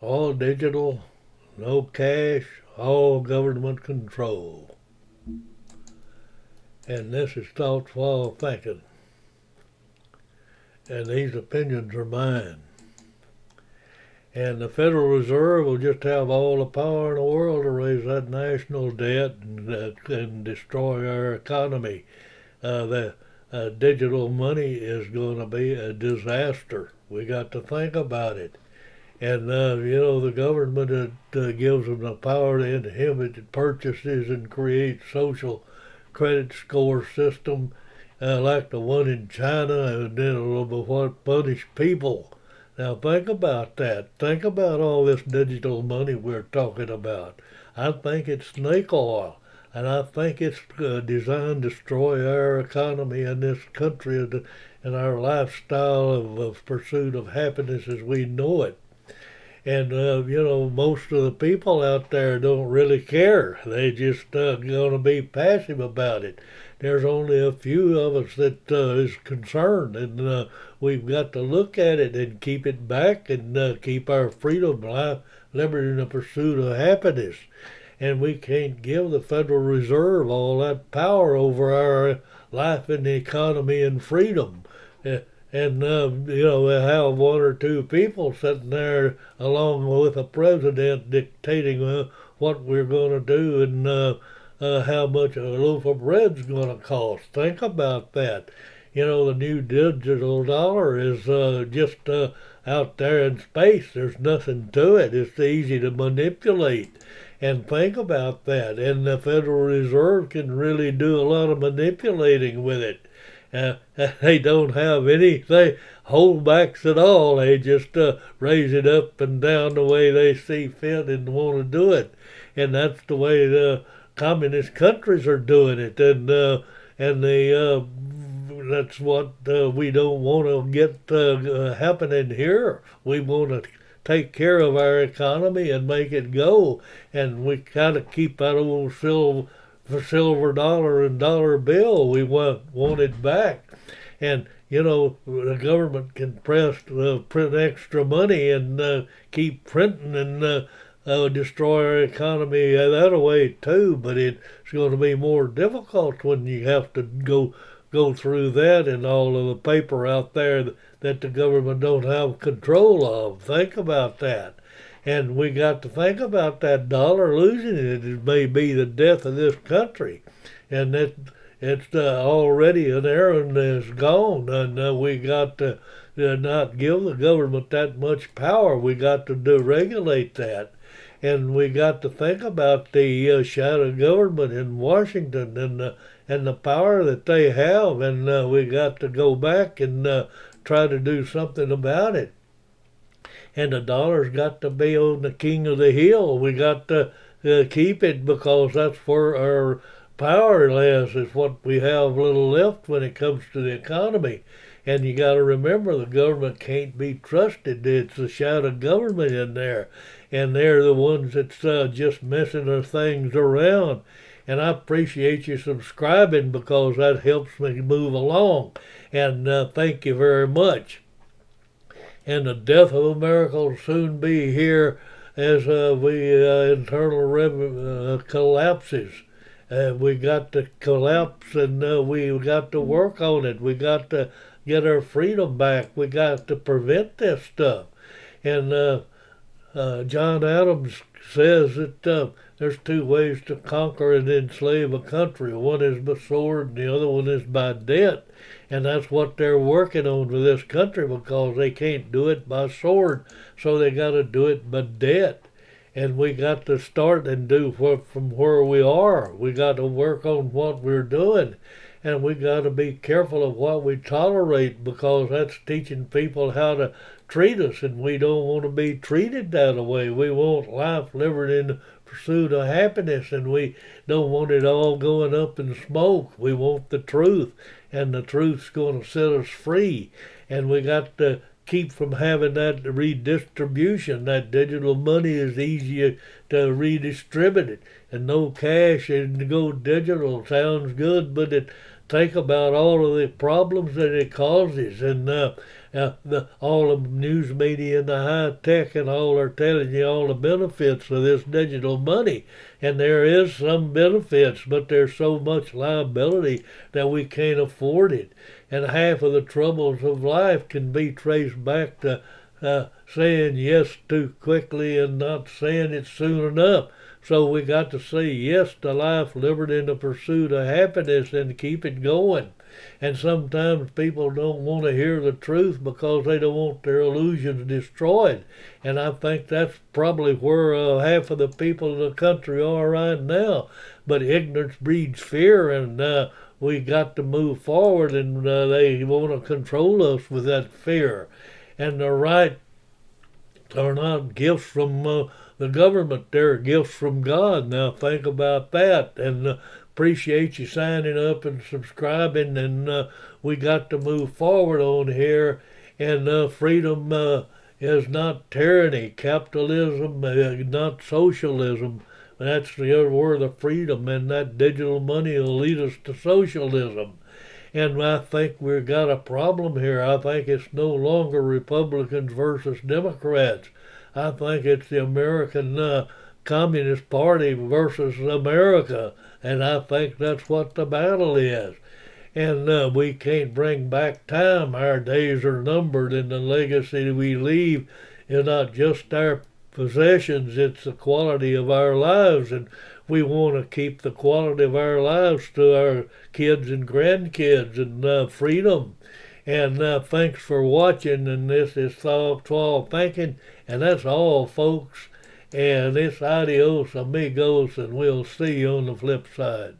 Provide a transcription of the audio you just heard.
all digital, no cash, all government control. And this is thoughtful thinking. And these opinions are mine. And the Federal Reserve will just have all the power in the world to raise that national debt and destroy our economy. The digital money is going to be a disaster. We got to think about it. And the government gives them the power to inhibit purchases and create social credit score system like the one in China, and then what punish people. Now think about that. Think about all this digital money we're talking about. I think it's snake oil, and I think it's designed to destroy our economy in this country and our lifestyle of pursuit of happiness as we know it. And most of the people out there don't really care. They just going to be passive about it. There's only a few of us that is concerned, and we've got to look at it and keep it back and keep our freedom, life, liberty, and the pursuit of happiness. And we can't give the Federal Reserve all that power over our life and the economy and freedom. And we have one or two people sitting there along with a president dictating what we're going to do and how much a loaf of bread's going to cost. Think about that. The new digital dollar is just out there in space. There's nothing to it. It's easy to manipulate. And think about that. And the Federal Reserve can really do a lot of manipulating with it. They don't have any holdbacks at all. They just raise it up and down the way they see fit and want to do it. And that's the way the communist countries are doing it. That's what we don't want to get happening here. We want to take care of our economy and make it go. And we got to keep that old silver dollar and dollar bill. We want it back. And the government can print extra money and keep printing and destroy our economy that way too. But it's going to be more difficult when you have to go through that and all of the paper out there that the government don't have control of. Think about that. And we got to think about that dollar. Losing it may be the death of this country. And it's already an errand is gone. And we got to not give the government that much power. We got to regulate that. And we got to think about the shadow government in Washington and the power that they have. And we got to go back and try to do something about it. And the dollar's got to be on the king of the hill. We got to keep it because that's where our power lies, is what we have little left when it comes to the economy. And you got to remember the government can't be trusted. It's the shadow government in there. And they're the ones that's just messing their things around. And I appreciate you subscribing because that helps me move along. And thank you very much. And the death of America will soon be here as internal revenue collapses. We got to collapse, and we got to work on it. We got to get our freedom back. We got to prevent this stuff. And John Adams says that there's two ways to conquer and enslave a country. One is by sword, and the other one is by debt. And that's what they're working on for this country because they can't do it by sword, so they got to do it by debt. And we got to start and do from where we are. We got to work on what we're doing. And we got to be careful of what we tolerate because that's teaching people how to treat us, and we don't want to be treated that way. We want life, liberty, and the pursuit of happiness, and we don't want it all going up in smoke. We want the truth, and the truth's going to set us free. And we got to keep from having that redistribution. That digital money is easier to redistribute it, and no cash and go digital sounds good, but it think about all of the problems that it causes, and all the news media and the high tech and all are telling you all the benefits of this digital money. And there is some benefits, but there's so much liability that we can't afford it. And half of the troubles of life can be traced back to saying yes too quickly and not saying it soon enough. So we got to say yes to life, liberty, and the pursuit of happiness and keep it going. And sometimes people don't want to hear the truth because they don't want their illusions destroyed. And I think that's probably where half of the people in the country are right now. But ignorance breeds fear, and we got to move forward, and they want to control us with that fear. And the right are not gifts from the government, they're gifts from God. Now think about that, and appreciate you signing up and subscribing, and we got to move forward on here. And freedom is not tyranny, capitalism, not socialism. That's the other word of freedom, and that digital money will lead us to socialism. And I think we've got a problem here. I think it's no longer Republicans versus Democrats. I think it's the American Communist Party versus America. And I think that's what the battle is. And we can't bring back time. Our days are numbered, and the legacy we leave is not just our possessions, it's the quality of our lives. And we want to keep the quality of our lives to our kids and grandkids, and freedom. And thanks for watching, and this is Thought Thinking, and that's all, folks. And it's adios amigos, and we'll see you on the flip side.